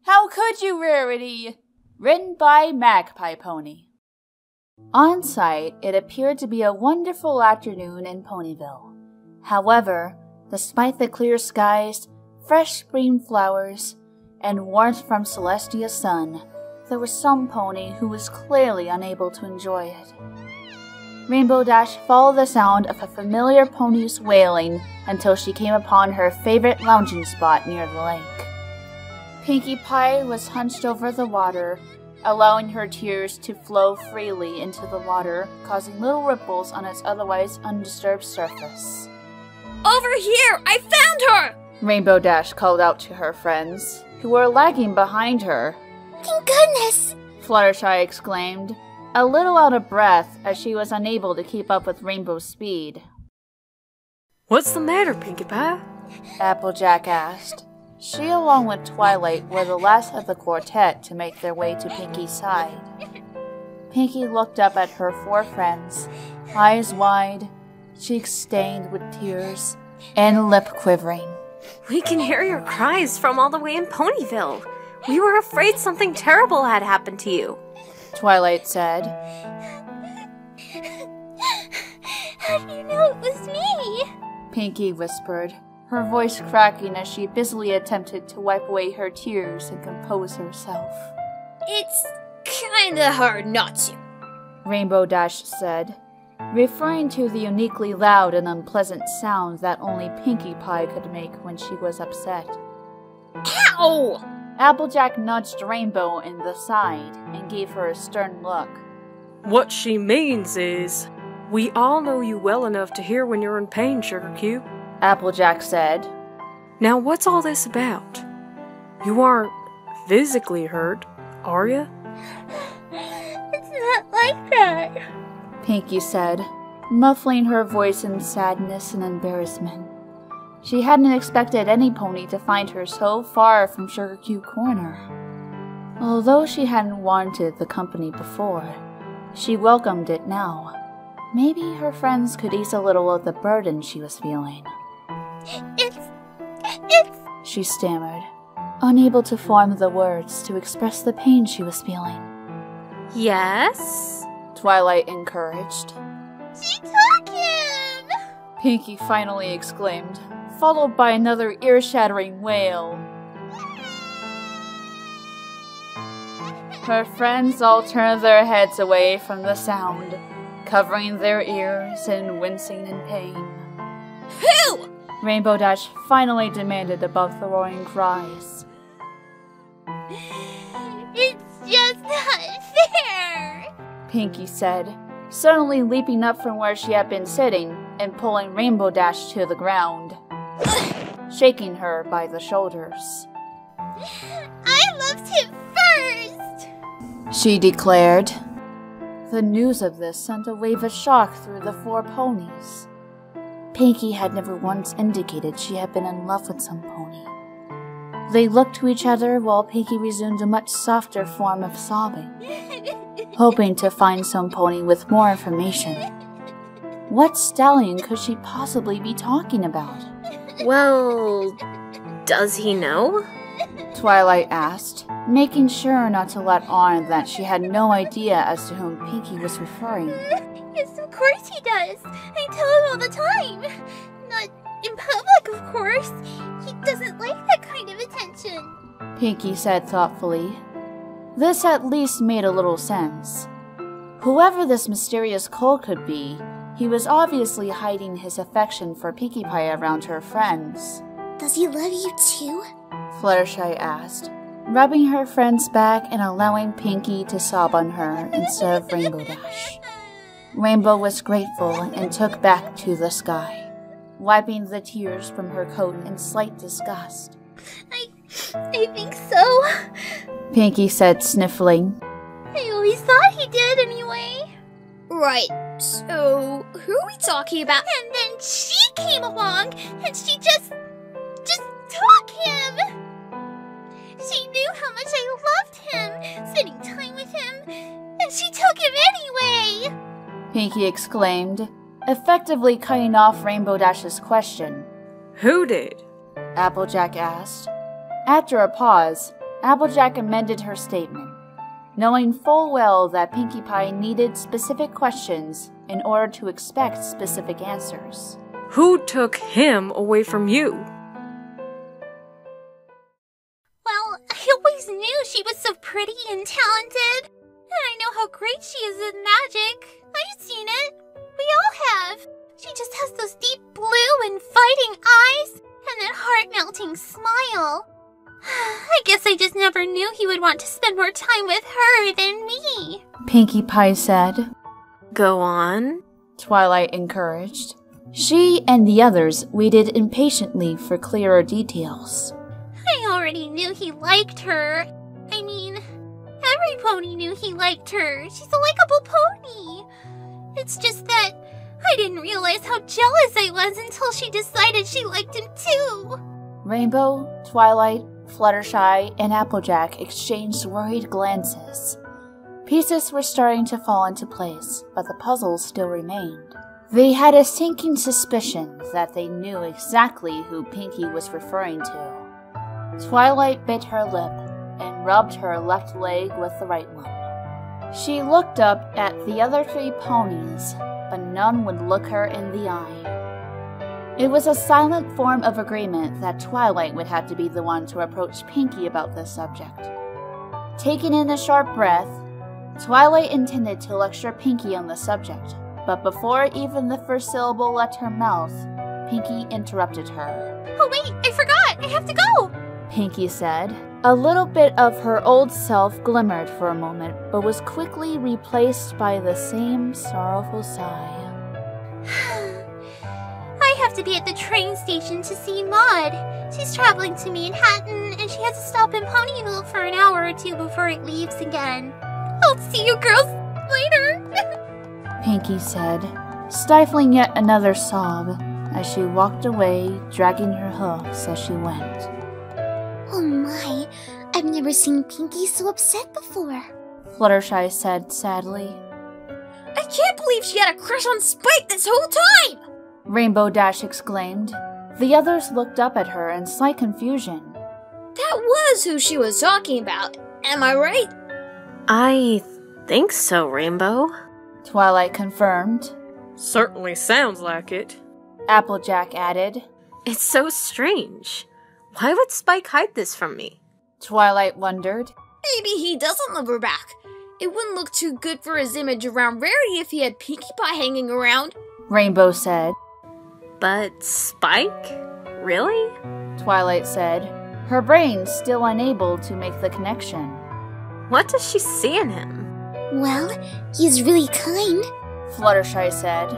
How Could You Rarity? Written by MagpiePony. On site, it appeared to be a wonderful afternoon in Ponyville. However, despite the clear skies, fresh spring flowers, and warmth from Celestia's sun, there was some pony who was clearly unable to enjoy it. Rainbow Dash followed the sound of a familiar pony's wailing until she came upon her favorite lounging spot near the lake. Pinkie Pie was hunched over the water, allowing her tears to flow freely into the water, causing little ripples on its otherwise undisturbed surface. Over here! I found her! Rainbow Dash called out to her friends, who were lagging behind her. Thank goodness! Fluttershy exclaimed, a little out of breath as she was unable to keep up with Rainbow's speed. What's the matter, Pinkie Pie? Applejack asked. She, along with Twilight, were the last of the quartet to make their way to Pinkie's side. Pinkie looked up at her four friends, eyes wide, cheeks stained with tears, and lip quivering. We can hear your cries from all the way in Ponyville. We were afraid something terrible had happened to you, Twilight said. How do you know it was me? Pinkie whispered, her voice cracking as she busily attempted to wipe away her tears and compose herself. It's kinda hard not to, Rainbow Dash said, referring to the uniquely loud and unpleasant sound that only Pinkie Pie could make when she was upset. Ow! Applejack nudged Rainbow in the side and gave her a stern look. What she means is, we all know you well enough to hear when you're in pain, Sugar Cube, Applejack said. Now what's all this about? You aren't physically hurt, are ya? It's not like that, Pinkie said, muffling her voice in sadness and embarrassment. She hadn't expected any pony to find her so far from Sugar Cube Corner. Although she hadn't wanted the company before, she welcomed it now. Maybe her friends could ease a little of the burden she was feeling. It's... She stammered, unable to form the words to express the pain she was feeling. Yes? Twilight encouraged. She took him! Pinkie finally exclaimed, followed by another ear-shattering wail. Her friends all turned their heads away from the sound, covering their ears and wincing in pain. Who? Rainbow Dash finally demanded above the roaring cries. It's just not fair! Pinkie said, suddenly leaping up from where she had been sitting and pulling Rainbow Dash to the ground, shaking her by the shoulders. I loved him first! She declared. The news of this sent a wave of shock through the four ponies. Pinkie had never once indicated she had been in love with some pony. They looked to each other while Pinkie resumed a much softer form of sobbing, hoping to find some pony with more information. What stallion could she possibly be talking about? Well, does he know? Twilight asked, making sure not to let on that she had no idea as to whom Pinkie was referring. Yes, of course he does. I tell him all the time. Not in public, of course. He doesn't like that kind of attention. Pinkie said thoughtfully. This at least made a little sense. Whoever this mysterious Cole could be, he was obviously hiding his affection for Pinkie Pie around her friends. Does he love you too? Fluttershy asked, rubbing her friend's back and allowing Pinkie to sob on her instead of Rainbow Dash. Rainbow was grateful and took back to the sky, wiping the tears from her coat in slight disgust. I think so. Pinkie said, sniffling. I always thought he did anyway. Right, so who are we talking about? And then she came along and she just took him. She knew how much I loved him, spending time with him, and she took him anyway! Pinkie exclaimed, effectively cutting off Rainbow Dash's question. Who did? Applejack asked. After a pause, Applejack amended her statement, knowing full well that Pinkie Pie needed specific questions in order to expect specific answers. Who took him away from you? Well, I always knew she was so pretty and talented. And I know how great she is at magic. I've seen it. We all have. She just has those deep blue and fighting eyes, and that heart-melting smile. I guess I just never knew he would want to spend more time with her than me. Pinkie Pie said. Go on, Twilight encouraged. She and the others waited impatiently for clearer details. I already knew he liked her. I mean, every pony knew he liked her. She's a likable pony. It's just that I didn't realize how jealous I was until she decided she liked him too. Rainbow, Twilight, Fluttershy, and Applejack exchanged worried glances. Pieces were starting to fall into place, but the puzzle still remained. They had a sinking suspicion that they knew exactly who Pinkie was referring to. Twilight bit her lip and rubbed her left leg with the right one. She looked up at the other 3 ponies, but none would look her in the eye. It was a silent form of agreement that Twilight would have to be the one to approach Pinkie about this subject. Taking in a sharp breath, Twilight intended to lecture Pinkie on the subject, but before even the first syllable left her mouth, Pinkie interrupted her. Oh wait, I forgot! I have to go! Pinkie said. A little bit of her old self glimmered for a moment, but was quickly replaced by the same sorrowful sigh. I have to be at the train station to see Maud. She's traveling to Manhattan, and she has to stop in Ponyville for an hour or 2 before it leaves again. I'll see you girls later! Pinkie said, stifling yet another sob as she walked away, dragging her hoofs as she went. Oh my, I've never seen Pinkie so upset before. Fluttershy said sadly. I can't believe she had a crush on Spike this whole time! Rainbow Dash exclaimed. The others looked up at her in slight confusion. That was who she was talking about, am I right? I think so, Rainbow. Twilight confirmed. Certainly sounds like it. Applejack added. It's so strange. Why would Spike hide this from me? Twilight wondered. Maybe he doesn't love her back. It wouldn't look too good for his image around Rarity if he had Pinkie Pie hanging around. Rainbow said. But Spike? Really? Twilight said, her brain still unable to make the connection. What does she see in him? Well, he's really kind. Fluttershy said.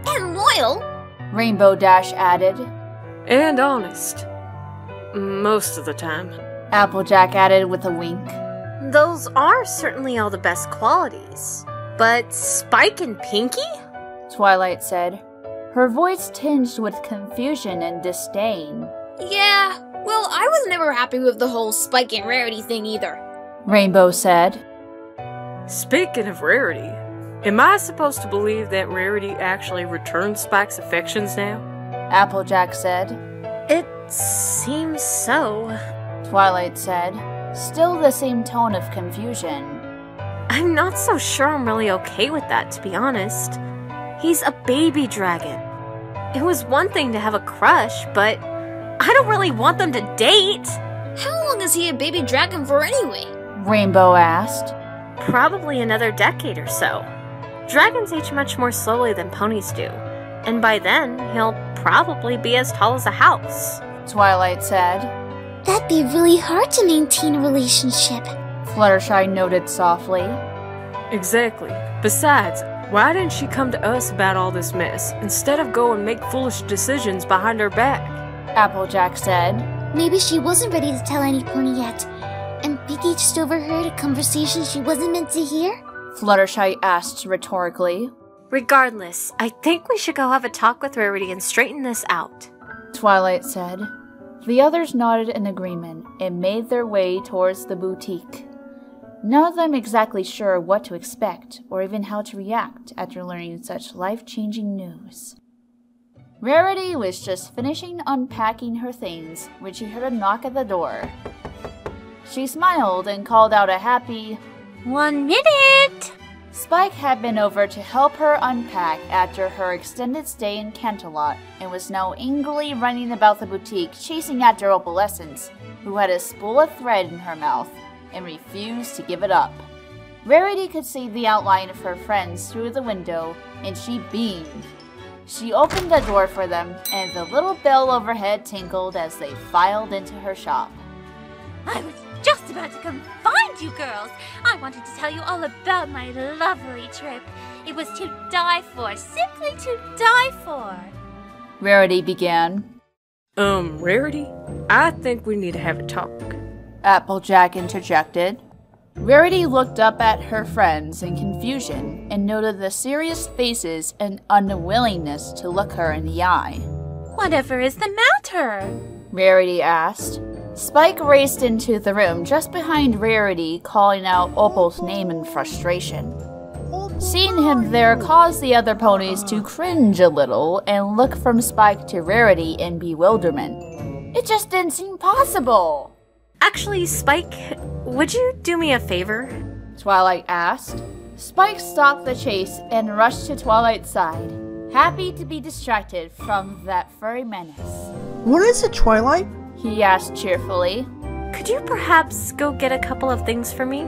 And loyal. Rainbow Dash added. And honest. Most of the time. Applejack added with a wink. Those are certainly all the best qualities. But Spike and Pinkie? Twilight said, her voice tinged with confusion and disdain. Yeah, well, I was never happy with the whole Spike and Rarity thing either. Rainbow said. Speaking of Rarity, am I supposed to believe that Rarity actually returned Spike's affections now? Applejack said. It seems so. Twilight said, still the same tone of confusion. I'm not so sure I'm really okay with that, to be honest. He's a baby dragon. It was one thing to have a crush, but I don't really want them to date. How long is he a baby dragon for anyway? Rainbow asked. Probably another decade or so. Dragons age much more slowly than ponies do, and by then he'll probably be as tall as a house. Twilight said. That'd be really hard to maintain a relationship. Fluttershy noted softly. Exactly. Besides, why didn't she come to us about all this mess, instead of go and make foolish decisions behind our back? Applejack said. Maybe she wasn't ready to tell any pony yet, and Pinkie just overheard a conversation she wasn't meant to hear? Fluttershy asked rhetorically. Regardless, I think we should go have a talk with Rarity and straighten this out. Twilight said. The others nodded in agreement and made their way towards the boutique. None of them exactly sure what to expect or even how to react after learning such life-changing news. Rarity was just finishing unpacking her things when she heard a knock at the door. She smiled and called out a happy, "1 minute!" Spike had been over to help her unpack after her extended stay in Canterlot and was now angrily running about the boutique chasing after Opalescence, who had a spool of thread in her mouth and refused to give it up. Rarity could see the outline of her friends through the window, and she beamed. She opened the door for them, and the little bell overhead tinkled as they filed into her shop. I was just about to come find you girls. I wanted to tell you all about my lovely trip. It was to die for, simply to die for. Rarity began. Rarity? I think we need to have a talk. Applejack interjected. Rarity looked up at her friends in confusion and noted the serious faces and unwillingness to look her in the eye. Whatever is the matter? Rarity asked. Spike raced into the room just behind Rarity, calling out Opal's name in frustration. Seeing him there caused the other ponies to cringe a little and look from Spike to Rarity in bewilderment. It just didn't seem possible. Actually, Spike, would you do me a favor? Twilight asked. Spike stopped the chase and rushed to Twilight's side, happy to be distracted from that furry menace. What is it, Twilight? He asked cheerfully. Could you perhaps go get a couple of things for me?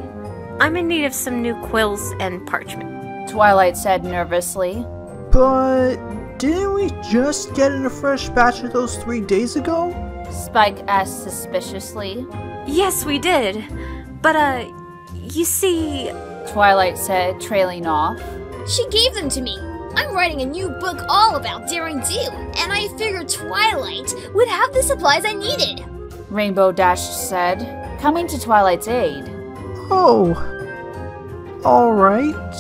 I'm in need of some new quills and parchment. Twilight said nervously. But didn't we just get in a fresh batch of those 3 days ago? Spike asked suspiciously. Yes, we did. But, you see... Twilight said, trailing off. She gave them to me. I'm writing a new book all about daring do, and I figured Twilight would have the supplies I needed. Rainbow Dash said, coming to Twilight's aid. Oh, alright.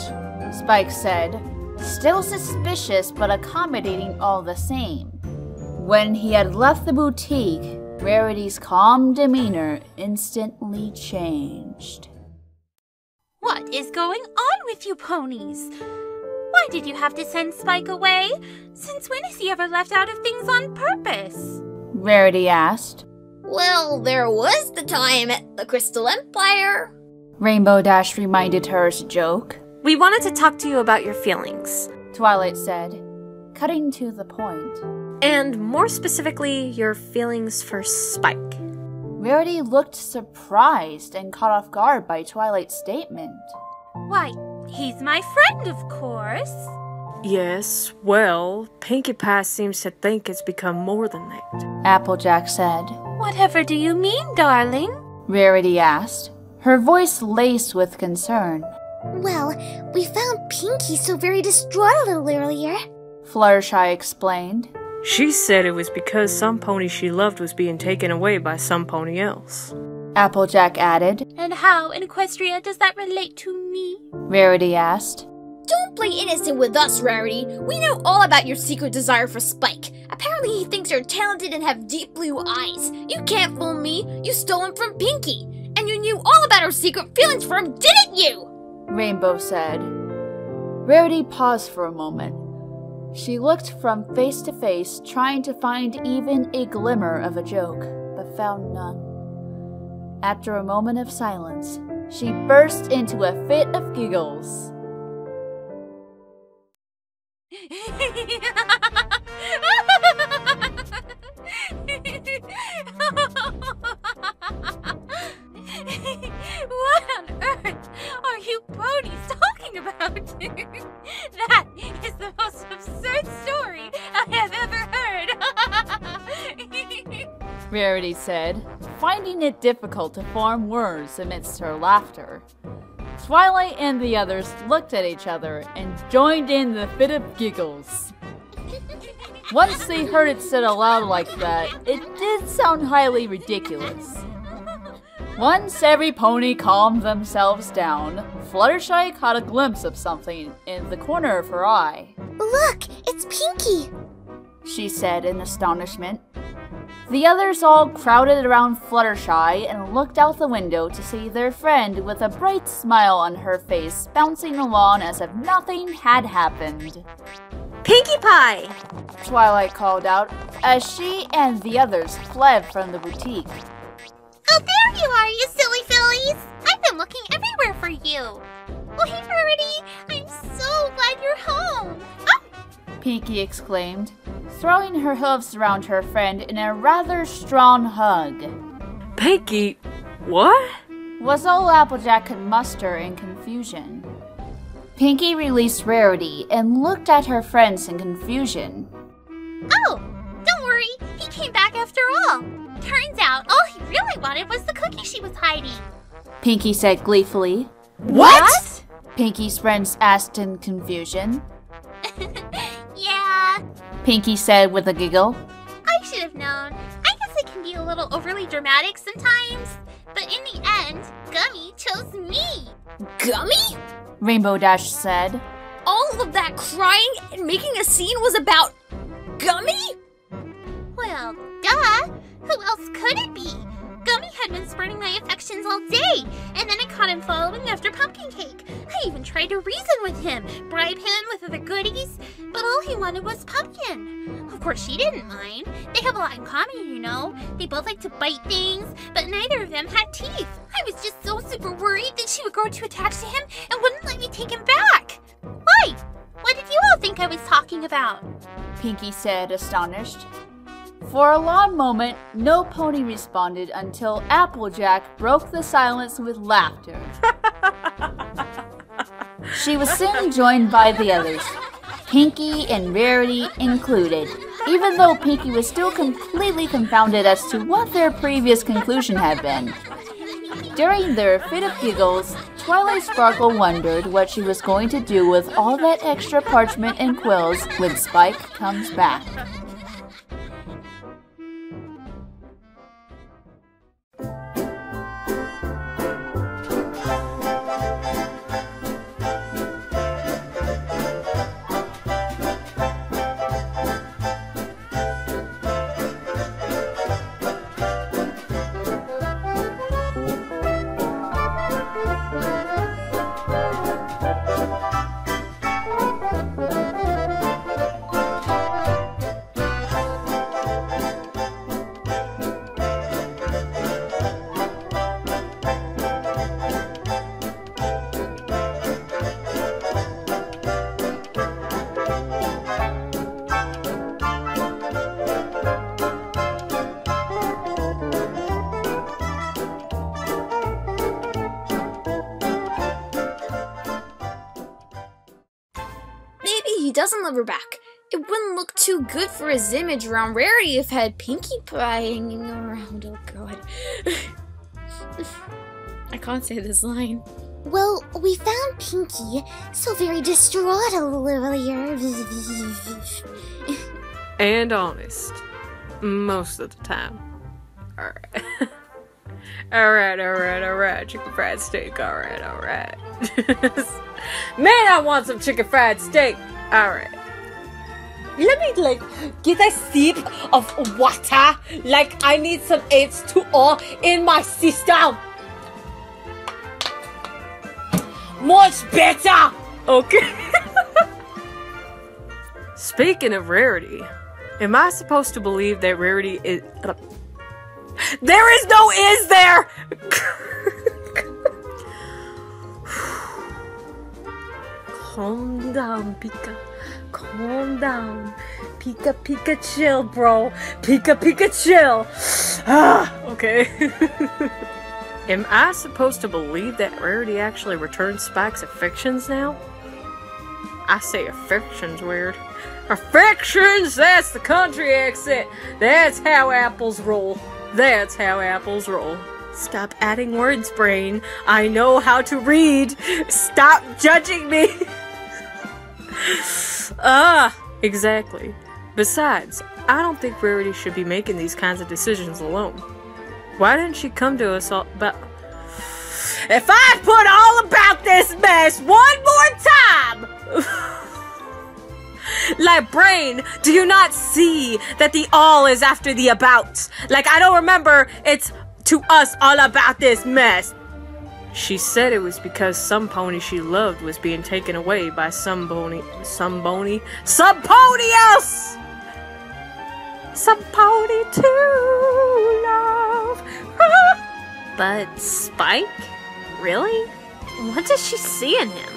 Spike said, still suspicious but accommodating all the same. When he had left the boutique, Rarity's calm demeanor instantly changed. What is going on with you ponies? Why did you have to send Spike away? Since when has he ever left out of things on purpose? Rarity asked. Well, there was the time at the Crystal Empire. Rainbow Dash reminded her as a joke. We wanted to talk to you about your feelings. Twilight said, cutting to the point. And more specifically, your feelings for Spike. Rarity looked surprised and caught off guard by Twilight's statement. Why, he's my friend, of course. Yes, well, Pinkie Pie seems to think it's become more than that. Applejack said. Whatever do you mean, darling? Rarity asked, her voice laced with concern. Well, we found Pinkie so very distraught a little earlier. Fluttershy explained. She said it was because some pony she loved was being taken away by some pony else. Applejack added. And how in Equestria does that relate to me? Rarity asked. Don't play innocent with us, Rarity. We know all about your secret desire for Spike. Apparently he thinks you're talented and have deep blue eyes. You can't fool me. You stole him from Pinkie. And you knew all about her secret feelings for him, didn't you? Rainbow said. Rarity paused for a moment. She looked from face to face, trying to find even a glimmer of a joke, but found none. After a moment of silence, she burst into a fit of giggles. What on earth are you ponies talking about? That is the most absurd story I have ever heard. Rarity said, finding it difficult to form words amidst her laughter. Twilight and the others looked at each other and joined in the fit of giggles. Once they heard it said aloud like that, it did sound highly ridiculous. Once every pony calmed themselves down, Fluttershy caught a glimpse of something in the corner of her eye. Look, it's Pinkie, she said in astonishment. The others all crowded around Fluttershy and looked out the window to see their friend with a bright smile on her face bouncing along as if nothing had happened. Pinkie Pie! Twilight called out as she and the others fled from the boutique. Oh, there you are, you silly fillies! I've been looking everywhere for you! Oh, hey, Rarity! I'm so glad you're home! Oh! Pinkie exclaimed, throwing her hooves around her friend in a rather strong hug. Pinkie, what? Was all Applejack could muster in confusion. Pinkie released Rarity and looked at her friends in confusion. Oh, don't worry, he came back after all. Turns out all he really wanted was the cookie she was hiding. Pinkie said gleefully. What? Pinkie's friends asked in confusion. Yeah, Pinkie said with a giggle. I should have known. I guess I can be a little overly dramatic sometimes. But in the end, Gummy chose me. Gummy? Rainbow Dash said. All of that crying and making a scene was about Gummy? Well, duh. Who else could it be? Gummy had been spreading my affections all day, and then I caught him following after Pumpkin Cake. I even tried to reason with him, bribe him with other goodies, but all he wanted was Pumpkin. Of course, she didn't mind. They have a lot in common, you know. They both like to bite things, but neither of them had teeth. I was just so super worried that she would grow too attached to him and wouldn't let me take him back. Why? What did you all think I was talking about? Pinkie said, astonished. For a long moment, no pony responded until Applejack broke the silence with laughter. She was soon joined by the others, Pinkie and Rarity included, even though Pinkie was still completely confounded as to what their previous conclusion had been. During their fit of giggles, Twilight Sparkle wondered what she was going to do with all that extra parchment and quills when Spike comes back. He doesn't love her back. It wouldn't look too good for his image around Rarity if had Pinkie Pie hanging around. Oh god. I can't say this line. Well, we found Pinkie so very distraught earlier. And honest. Most of the time. Alright. Alright. Chicken fried steak. Alright. Man, I want some chicken fried steak. Alright. Let me, get a sip of water. I need some H2O in my system. Much better. Okay. Speaking of Rarity, am I supposed to believe that Rarity is... There is no is there! Calm down, Pika. Calm down. Pika, chill, bro. Pika, chill. Okay. Am I supposed to believe that Rarity actually returns Spike's affections now? I say affections weird. Affections! That's the country accent. That's how apples roll. Stop adding words, brain. I know how to read. Stop judging me. Exactly. Besides, I don't think Rarity should be making these kinds of decisions alone. Why didn't she come to us all about... If I put all about this mess one more time! Brain, do you not see that the all is after the about? I don't remember it's to us all about this mess. She said it was because some pony she loved was being taken away by some pony else! Some pony to love! but Spike? Really? What does she see in him?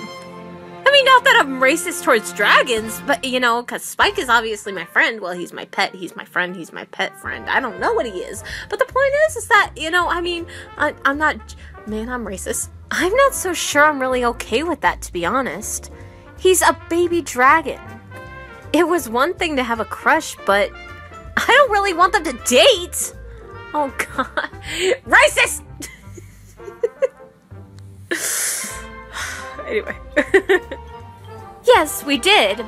I mean, not that I'm racist towards dragons, but, you know, because Spike is obviously my friend. Well, he's my pet, he's my friend, he's my pet friend. I don't know what he is. But the point is that, you know, I mean, I'm not... Man, I'm racist. I'm not so sure I'm really okay with that, to be honest. He's a baby dragon. It was one thing to have a crush, but I don't really want them to date. Oh, God. Racist! Anyway. Yes, we did.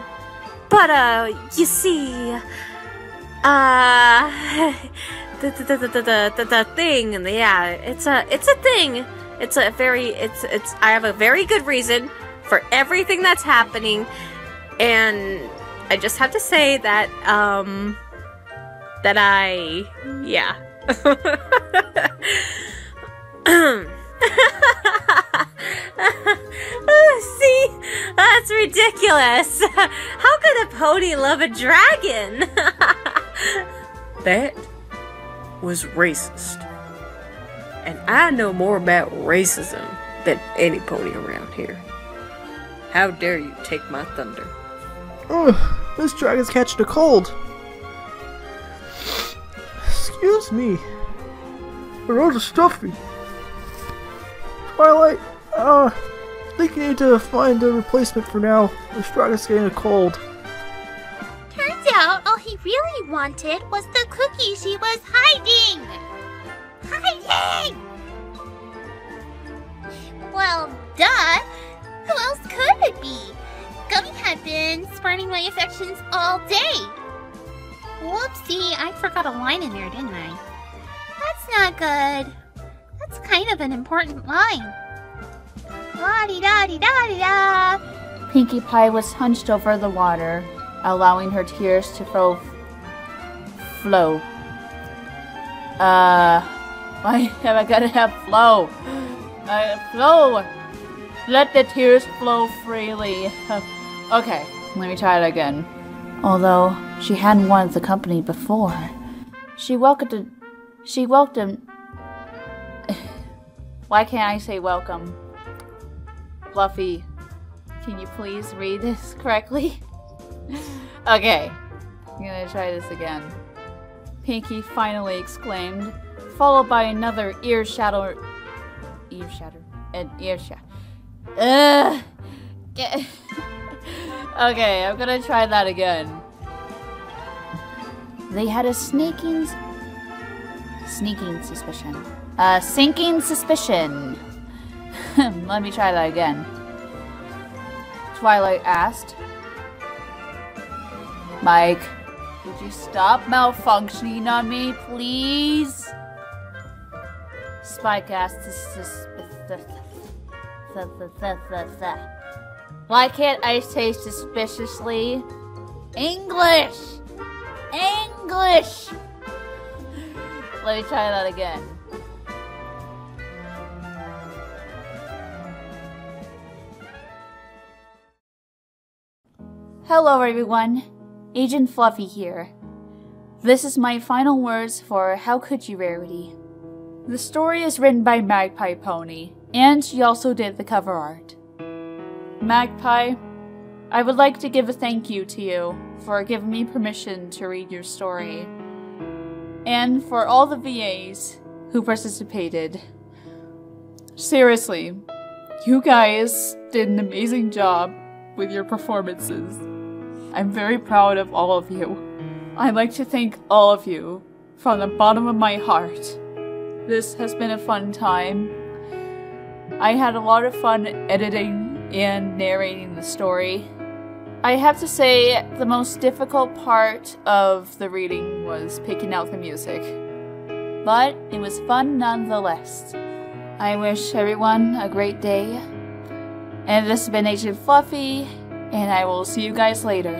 But, you see, the thing, and yeah, it's a thing. I have a very good reason for everything that's happening, and I just have to say that, yeah. See? That's ridiculous. How could a pony love a dragon? That was racist. And I know more about racism than any pony around here. How dare you take my thunder? Ugh, this dragon's catching a cold. Excuse me. The roads are stuffy. Twilight, I think you need to find a replacement for now. This dragon's getting a cold. Turns out all he really wanted was the cookie she was hiding! Hiding! Well, duh! Who else could it be? Gummy had been spurning my affections all day. Whoopsie, I forgot a line in there, didn't I? That's not good. That's kind of an important line. La-di-da-di-da-di-da! Pinkie Pie was hunched over the water, allowing her tears to flow. Why have I gotta have flow? Flow! Let the tears flow freely. Okay, let me try it again. Although she hadn't wanted the company before, she welcomed. Why can't I say welcome? Fluffy, can you please read this correctly? Okay, I'm gonna try this again. Pinkie finally exclaimed, followed by another ear shatter. Okay, I'm gonna try that again. They had a sinking suspicion. Let me try that again. Twilight asked. Mike, would you stop malfunctioning on me, please? Spike asked. Why can't I say suspiciously? English! English! Let me try that again. Hello everyone, Agent Fluffy here. This is my final words for How Could You Rarity. The story is written by MagpiePony, and she also did the cover art. Magpie, I would like to give a thank you to you for giving me permission to read your story, and for all the VAs who participated. Seriously, you guys did an amazing job with your performances. I'm very proud of all of you. I'd like to thank all of you from the bottom of my heart. This has been a fun time. I had a lot of fun editing and narrating the story. I have to say, the most difficult part of the reading was picking out the music. But it was fun nonetheless. I wish everyone a great day. And this has been Agent Fluffy, and I will see you guys later.